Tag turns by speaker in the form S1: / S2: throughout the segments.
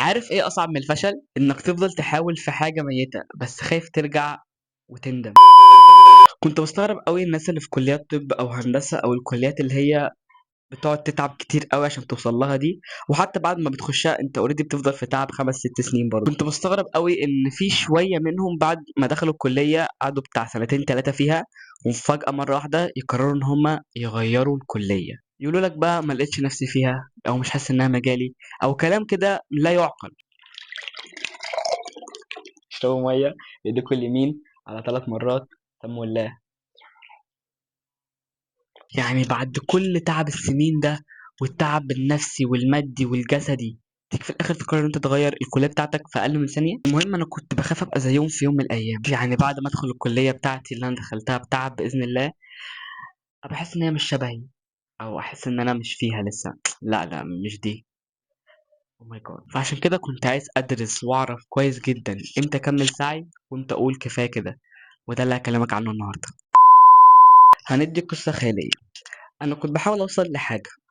S1: عارف ايه اصعب من الفشل؟ انك تفضل تحاول في حاجة ميتة بس خايف ترجع وتندم. كنت بستغرب قوي الناس اللي في كليات طب او هندسة او الكليات اللي هي بتقعد تتعب كتير قوي عشان توصل لها دي، وحتى بعد ما بتخشها انت اوريدي بتفضل في تعب 5 6 سنين برضه. كنت بستغرب قوي ان في شوية منهم بعد ما دخلوا الكلية قعدوا بتاع سنتين 3 فيها، وفجأة مرة واحدة يقرروا ان هما يغيروا الكلية، يقولوا لك بقى ما لقيتش نفسي فيها او مش حاسس انها مجالي او كلام كده لا يعقل. اشربوا ميه بايديكم اليمين على 3 مرات، سموا الله. يعني بعد كل تعب السنين ده والتعب النفسي والمادي والجسدي، تيجي في الاخر تقرر ان انت تغير الكليه بتاعتك في اقل من ثانيه. المهم انا كنت بخاف ابقى زيهم في يوم من الايام، يعني بعد ما ادخل الكليه بتاعتي اللي انا دخلتها بتعب باذن الله، ابقى احس ان هي مش شبهي او احس ان انا مش فيها لسه. لا لا، مش دي. او ماي جاد. فعشان كده كنت عايز ادرس واعرف كويس جدا امتى اكمل سعي وامتى اقول كفايه كده، وده اللي هكلمك عنه النهارده. هندي قصة خيالية. أنا كنت بحاول أوصل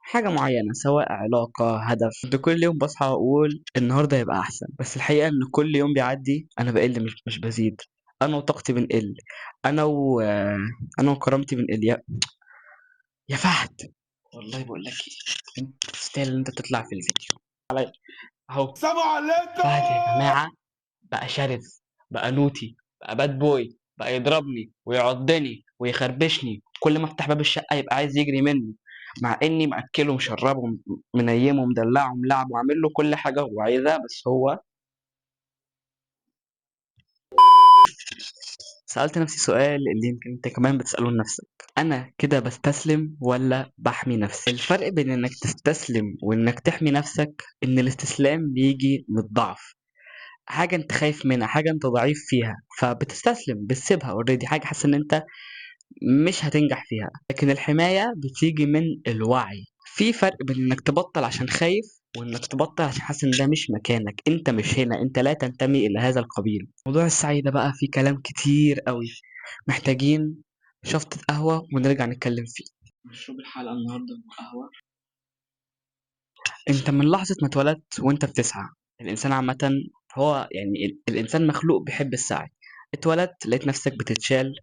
S1: حاجة معينة، سواء علاقة، هدف. كنت كل يوم بصحى وأقول النهاردة هيبقى أحسن، بس الحقيقة إن كل يوم بيعدي أنا بقل مش بزيد. أنا وطاقتي بنقل. أنا و أنا وكرامتي بنقل يا فهد. والله بقول لك إيه، أنت تستاهل إن أنت تطلع في الفيديو علي أهو.
S2: السلام
S1: فهد يا
S2: عليكم.
S1: جماعة بقى شرس، بقى نوتي، بقى باد بوي، بقى يضربني ويعضني ويخربشني، كل ما افتح باب الشقه يبقى عايز يجري مني، مع اني مأكله ومشربه منيمه ومدلعه وملعبه وعامل له كل حاجه هو عايزها، بس هو. سألت نفسي سؤال اللي يمكن انت كمان بتسأله لنفسك: انا كده بستسلم ولا بحمي نفسي؟ الفرق بين انك تستسلم وانك تحمي نفسك ان الاستسلام بيجي من الضعف، حاجة انت خايف منها، حاجة انت ضعيف فيها فبتستسلم، بتسيبها اوريدي، حاجة حاسس ان انت مش هتنجح فيها. لكن الحماية بتيجي من الوعي. في فرق بين انك تبطل عشان خايف وانك تبطل عشان حاسس ان ده مش مكانك، انت مش هنا، انت لا تنتمي الى هذا القبيل. موضوع السعي ده بقى فيه كلام كتير قوي، محتاجين شفطة قهوة ونرجع نتكلم فيه. مشروب الحلقة النهاردة قهوة. انت من لحظة ما اتولدت وانت بتسعى. الانسان عامة، هو يعني الانسان مخلوق بيحب السعي. اتولدت لقيت نفسك بتتشال،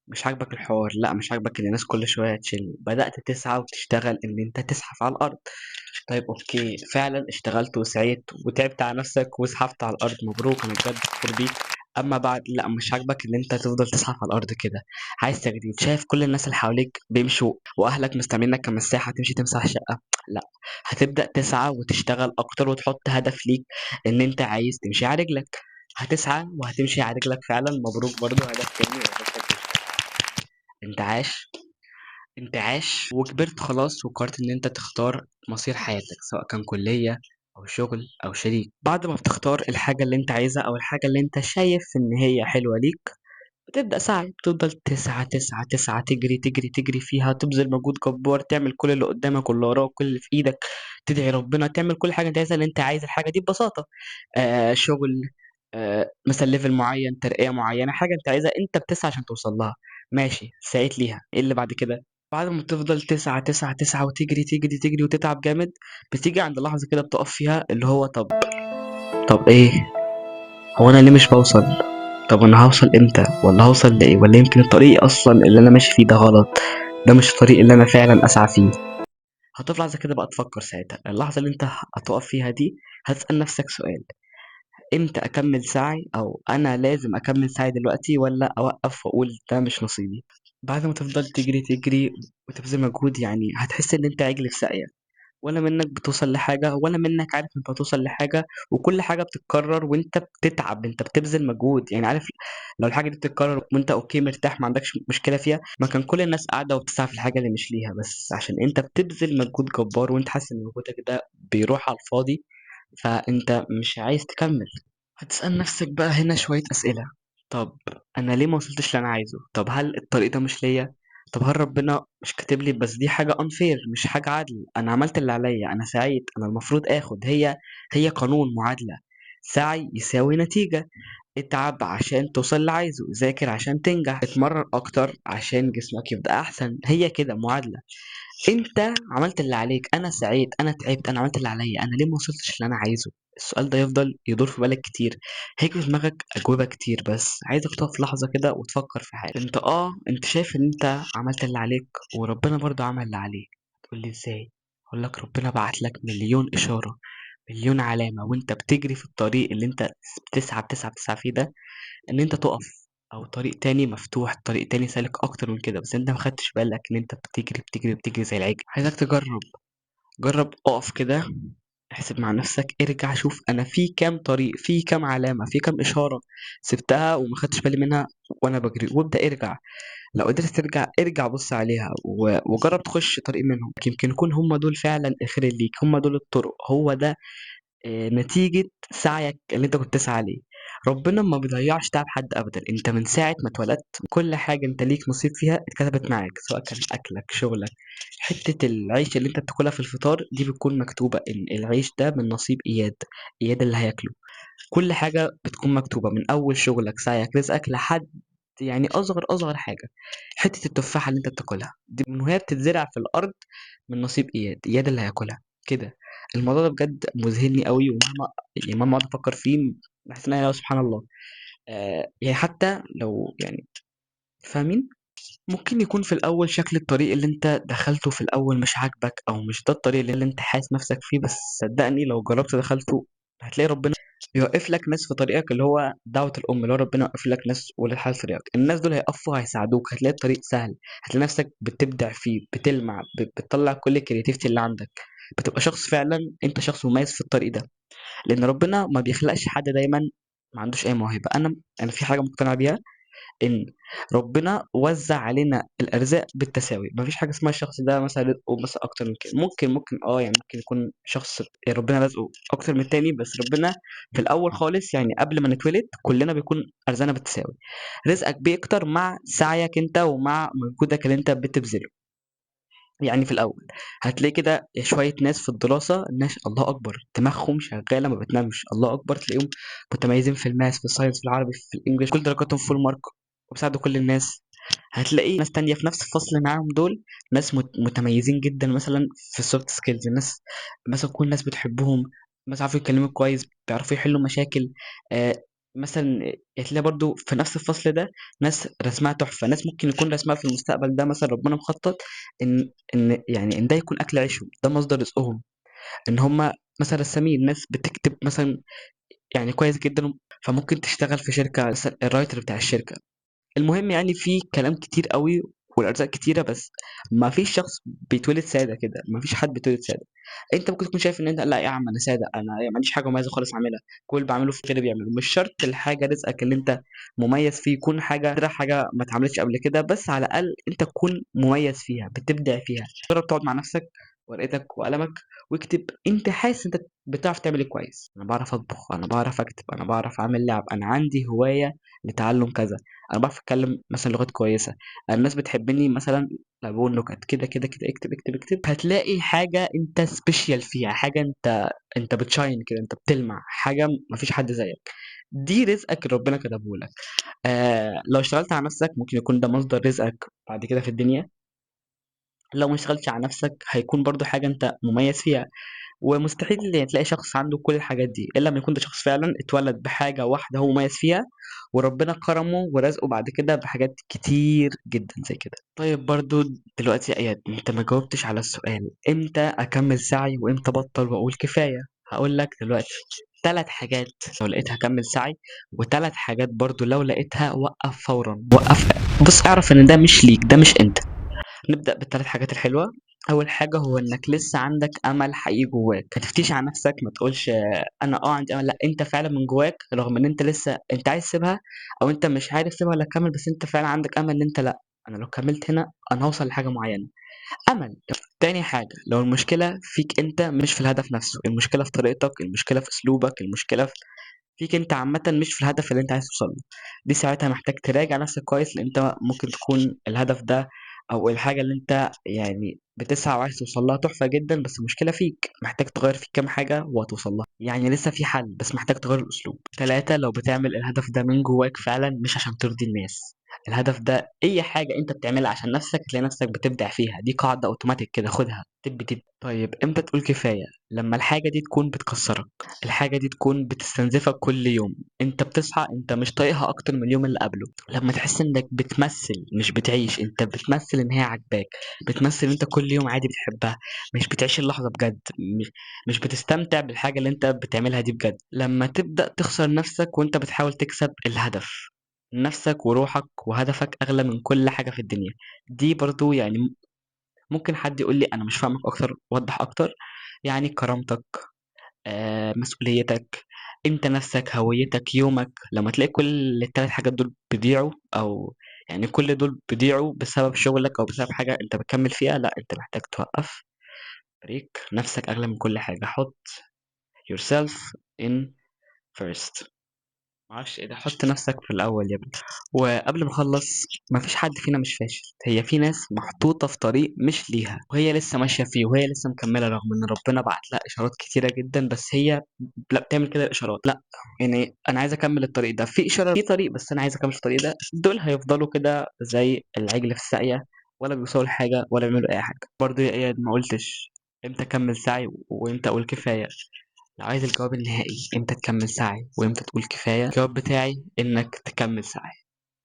S1: مش عاجبك الحوار، لا مش عاجبك ان الناس كل شويه تشيل، بدأت تسعى وتشتغل ان انت تزحف على الارض. طيب اوكي، فعلا اشتغلت وسعيت وتعبت على نفسك وزحفت على الارض، مبروك، انا بجد فخور بيك. اما بعد لا، مش عاجبك ان انت تفضل تزحف على الارض كده، عايز تجديد، شايف كل الناس اللي حواليك بيمشوا واهلك مستعملينك كمساحه تمشي تمسح الشقه، لا، هتبدأ تسعى وتشتغل اكتر وتحط هدف ليك ان انت عايز تمشي على رجلك. هتسعى وهتمشي على رجلك فعلا، مبروك، برضو هدف تاني وهدف. انت عاش، انت عاش وكبرت خلاص وقررت ان انت تختار مصير حياتك، سواء كان كلية او شغل او شريك. بعد ما بتختار الحاجة اللي انت عايزها او الحاجة اللي انت شايف ان هي حلوة ليك، بتبدأ سعي، بتفضل تسعى تسعى تسعى، تجري تجري تجري فيها، تبذل مجهود جبار، تعمل كل اللي قدامك واللي وراك كل اللي في ايدك، تدعي ربنا، تعمل كل حاجة انت عايزها، اللي انت عايز الحاجة دي ببساطة. شغل، مثلا ليفل معين، ترقية معينة، حاجة انت عايزها، انت بتسعى عشان توصل لها. ماشي، سعيت ليها، ايه اللي بعد كده؟ بعد ما تفضل تسعى تسعى تسعى وتجري تجري تجري وتتعب جامد، بتيجي عند لحظة كده بتقف فيها اللي هو طب ايه؟ هو انا ليه مش بوصل؟ طب انا هوصل امتى؟ ولا هوصل لايه؟ ولا يمكن الطريق اصلا اللي انا ماشي فيه ده غلط، ده مش الطريق اللي انا فعلا اسعى فيه. هتفضل لحظة كده بقى تفكر، ساعتها اللحظة اللي انت هتقف فيها دي هتسأل نفسك سؤال: امتى اكمل سعي؟ او انا لازم اكمل سعي دلوقتي ولا اوقف واقول ده مش نصيبي؟ بعد ما تفضل تجري تجري وتبذل مجهود، يعني هتحس ان انت عجل في ساقية، ولا منك بتوصل لحاجة ولا منك عارف انت هتوصل لحاجة، وكل حاجة بتتكرر وانت بتتعب، انت بتبذل مجهود، يعني عارف، لو الحاجة دي بتتكرر وانت اوكي مرتاح ما عندكش مشكلة فيها، ما كان كل الناس قاعدة وبتسعى في الحاجة اللي مش ليها، بس عشان انت بتبذل مجهود جبار وانت حاسس ان مجهودك ده بيروح على الفاضي، فانت مش عايز تكمل. هتسأل نفسك بقى هنا شوية أسئلة: طب أنا ليه ما وصلتش اللي أنا عايزه؟ طب هل الطريق ده مش ليا؟ طب هل ربنا مش كاتب لي؟ بس دي حاجة unfair، مش حاجة عادل، أنا عملت اللي عليا، أنا سعيت، أنا المفروض آخد، هي قانون معادلة، سعي يساوي نتيجة. اتعب عشان توصل اللي عايزه، ذاكر عشان تنجح، اتمرن أكتر عشان جسمك يبقى أحسن، هي كده معادلة. انت عملت اللي عليك، انا سعيد، انا تعبت، انا عملت اللي عليا، انا ليه ما وصلتش اللي انا عايزه؟ السؤال ده يفضل يدور في بالك كتير، هيجي في دماغك اجوبه كتير، بس عايزك تقف لحظه كده وتفكر في حاجه. انت شايف ان انت عملت اللي عليك وربنا برضو عمل اللي عليه. تقول لي ازاي؟ اقول لك ربنا بعت لك مليون اشاره، مليون علامه، وانت بتجري في الطريق اللي انت بتسعى فيه ده، ان انت تقف، او طريق تاني مفتوح، طريق تاني سالك اكتر من كده، بس انت ما خدتش بالك ان انت بتجري بتجري بتجري زي العجل. عايزك تجرب، جرب اقف كده، احسب مع نفسك، ارجع شوف انا في كام طريق، في كام علامة، في كام اشارة سبتها وما خدتش بالي منها وانا بجري، وابدأ ارجع. لو قدرت ترجع ارجع بص عليها وجرب تخش طريق منهم، يمكن يكون هم دول فعلا الخير ليك، هم دول الطرق، هو ده نتيجة سعيك اللي انت كنت بتسعى عليه. ربنا ما بيضيعش تعب حد ابدا، انت من ساعة ما اتولدت كل حاجة انت ليك نصيب فيها اتكتبت معاك، سواء كان اكلك، شغلك، حتة العيش اللي انت بتاكلها في الفطار دي بتكون مكتوبة ان العيش ده من نصيب اياد، اياد اللي هياكله. كل حاجة بتكون مكتوبة من اول شغلك، سعيك، رزقك، لحد يعني اصغر حاجة، حتة التفاحة اللي انت بتاكلها دي من وهي بتتزرع في الارض من نصيب اياد، اياد اللي هياكلها كده. الموضوع ده بجد مذهلني قوي، مهما اقعد افكر فيه بحس ان انا سبحان الله. يعني حتى لو يعني فاهمين، ممكن يكون في الاول شكل الطريق اللي انت دخلته في الاول مش عاجبك، او مش ده الطريق اللي انت حاسس نفسك فيه، بس صدقني لو جربت دخلته هتلاقي ربنا بيوقف لك ناس في طريقك، اللي هو دعوة الأم، اللي هو ربنا يوقف لك ناس ولاد حال في طريقك، الناس دول هيقفوا هيساعدوك، هتلاقي الطريق سهل، هتلاقي نفسك بتبدع فيه، بتلمع، بتطلع كل الكرياتيفيتي اللي عندك، بتبقى شخص فعلا، انت شخص مميز في الطريق ده، لأن ربنا ما بيخلقش حد دايما ما عندوش أي موهبة. أنا في حاجة مقتنع بيها، إن ربنا وزّع علينا الأرزاق بالتساوي، ما فيش حاجة اسمها الشخص ده مثلًا رزقه مثلًا أكتر من كده، ممكن يعني ممكن يكون شخص ربنا رازقه أكتر من التاني، بس ربنا في الأول خالص يعني قبل ما نتولد كلنا بيكون أرزاقنا بالتساوي، رزقك بيكتر مع سعيك أنت ومع مجهودك اللي أنت بتبذله. يعني في الأول هتلاقي كده شوية ناس في الدراسة، ناس الله أكبر دماغهم شغالة ما بتنامش، الله أكبر تلاقيهم متميزين في الماس، في الساينس، في العربي، في الإنجليش، كل درجاتهم فول مارك وبيساعدوا كل الناس. هتلاقي ناس تانية في نفس الفصل معاهم دول، ناس متميزين جدا مثلا في السوفت سكيلز، الناس مثلا كل الناس بتحبهم، مثلا عارفين يتكلموا كويس، بيعرفوا يحلوا مشاكل. آه مثلا هتلاقي برضو في نفس الفصل ده ناس رسمها تحفة، ناس ممكن يكون رسمها في المستقبل ده مثلا ربنا مخطط ان ده يكون اكل عيشهم، ده مصدر رزقهم، ان هم مثلا رسامين، ناس بتكتب مثلا يعني كويس جدا، فممكن تشتغل في شركة مثلا الرايتر بتاع الشركة. المهم يعني في كلام كتير قوي والارزاق كتيره، بس ما فيش شخص بيتولد ساده كده، ما فيش حد بيتولد ساده. انت ممكن تكون شايف ان انت لا يا عم انا ساده، انا ما عنديش حاجه مميزه خالص اعملها، كل اللي بعمله في غيري بيعمله، مش شرط الحاجه رزقك اللي انت مميز فيه يكون حاجه ما اتعملتش قبل كده، بس على الاقل انت تكون مميز فيها، بتبدع فيها. جرب تقعد مع نفسك ورقتك وقلمك واكتب انت حاسس انت بتعرف تعمل ايه كويس، انا بعرف اطبخ، انا بعرف اكتب، انا بعرف اعمل لعب، انا عندي هوايه لتعلم كذا، انا بعرف اتكلم مثلا لغات كويسه، الناس بتحبني مثلا لما بقول نكت، كده كده كده، اكتب اكتب اكتب، هتلاقي حاجه انت سبيشال فيها، حاجه انت بتشاين كده، انت بتلمع، حاجه مفيش حد زيك، دي رزقك اللي ربنا كتبه لك. لو اشتغلت على نفسك ممكن يكون ده مصدر رزقك بعد كده في الدنيا، لو ما اشتغلتش على نفسك هيكون برضو حاجه انت مميز فيها. ومستحيل يعني تلاقي شخص عنده كل الحاجات دي الا لما يكون ده شخص فعلا اتولد بحاجه واحده هو مميز فيها، وربنا كرمه ورزقه بعد كده بحاجات كتير جدا زي كده. طيب برضو دلوقتي يا اياد انت ما جاوبتش على السؤال امتى اكمل سعي وامتى ابطل واقول كفايه. هقول لك دلوقتي ثلاث حاجات لو لقيتها كمل سعي، وثلاث حاجات برضو لو لقيتها وقف فورا، وقف. بص اعرف ان ده مش ليك، ده مش انت. نبدأ بالثلاث حاجات الحلوة. أول حاجة هو إنك لسه عندك أمل حقيقي جواك، ما تفتيش على نفسك، ما تقولش أنا عندي أمل، لأ أنت فعلا من جواك رغم إن أنت لسه أنت عايز تسيبها، أو أنت مش عارف تسيبها ولا تكمل، بس أنت فعلا عندك أمل إن أنت لأ، أنا لو كملت هنا أنا هوصل لحاجة معينة، أمل. تاني حاجة لو المشكلة فيك أنت مش في الهدف نفسه، المشكلة في طريقتك، المشكلة في أسلوبك، المشكلة فيك أنت عامةً مش في الهدف اللي أنت عايز توصل له، دي ساعتها محتاج تراجع نفسك كويس، لأن أنت ممكن تكون الهدف ده أو الحاجة اللي أنت يعني بتسعى وعايز توصل لها تحفة جدًا، بس المشكلة فيك، محتاج تغيّر فيك كام حاجة وهتوصل لها، يعني لسه في حل بس محتاج تغيّر الأسلوب. 3 لو بتعمل الهدف ده من جواك فعلًا مش عشان ترضي الناس، الهدف ده أي حاجة أنت بتعملها عشان نفسك هتلاقي نفسك بتبدع فيها، دي قاعدة أوتوماتيك كده خدها تب تب. طيب إمتى تقول كفاية؟ لما الحاجة دي تكون بتكسرك، الحاجة دي تكون بتستنزفك كل يوم، أنت بتصحى أنت مش طايقها أكتر من اليوم اللي قبله، لما تحس إنك بتمثل مش بتعيش، أنت بتمثل إن هي عاجباك، بتمثل إن أنت كل يوم عادي بتحبها، مش بتعيش اللحظة بجد، مش بتستمتع بالحاجة اللي أنت بتعملها دي بجد، لما تبدأ تخسر نفسك وأنت بتحاول تكسب الهدف، نفسك وروحك وهدفك أغلى من كل حاجة في الدنيا. دي برضو يعني ممكن حد يقول لي أنا مش فاهمك أكتر، وضح أكتر. يعني كرامتك، مسؤوليتك، أنت نفسك، هويتك، يومك، لما تلاقي كل التلات حاجات دول بيضيعوا، أو يعني كل دول بيضيعوا بسبب شغلك أو بسبب حاجة أنت بتكمل فيها، لا أنت محتاج توقف بريك. نفسك أغلى من كل حاجة، حط yourself in first. معرفش ايه ده، حط نفسك في الاول يا ابني. وقبل ما اخلص، مفيش حد فينا مش فاشل، هي في ناس محطوطة في طريق مش ليها وهي لسه ماشية فيه وهي لسه مكملة رغم ان ربنا بعت لها اشارات كتيرة جدا، بس هي لا بتعمل كده الاشارات لا. يعني انا عايز اكمل الطريق ده، في اشارة في طريق بس انا عايز اكمل في الطريق ده، دول هيفضلوا كده زي العجل في الساقية، ولا بيوصلوا لحاجة ولا بيعملوا اي حاجة. برضه يا اياد ما قلتش امتى اكمل سعي وامتى اقول كفاية. لو عايز الجواب النهائي امتى تكمل سعي وامتى تقول كفاية، الجواب بتاعي انك تكمل سعي.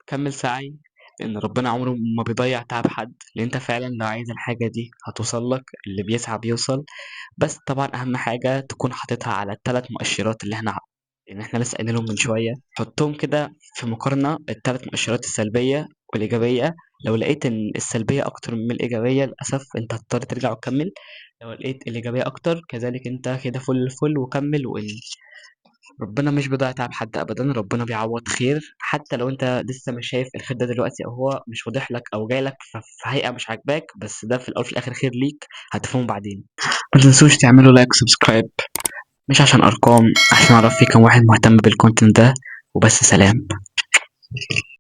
S1: كمل سعي، لان ربنا عمره ما بيضيع تعب حد، لان انت فعلا لو عايز الحاجة دي هتوصل لك، اللي بيسعى بيوصل. بس طبعا اهم حاجة تكون حاططها على الثلاث مؤشرات اللي احنا لسه قايلينهم من شوية، حطهم كده في مقارنة، الثلاث مؤشرات السلبية والإيجابية. لو لقيت إن السلبية أكتر من الإيجابية للأسف أنت هتضطر ترجع وتكمل، لو لقيت الإيجابية أكتر كذلك أنت كده فل الفل وكمل. وإن ربنا مش بيضيع تعب حد ابدا، ربنا بيعوض خير، حتى لو انت لسه مش شايف الخير ده دلوقتي او هو مش واضح لك او جاي لك في هيئه مش عاجباك، بس ده في الاول في الاخر خير ليك، هتفهمه بعدين. ما تنسوش تعملوا لايك سبسكرايب، مش عشان ارقام، عشان اعرف في كام واحد مهتم بالكونتنت ده. وبس، سلام.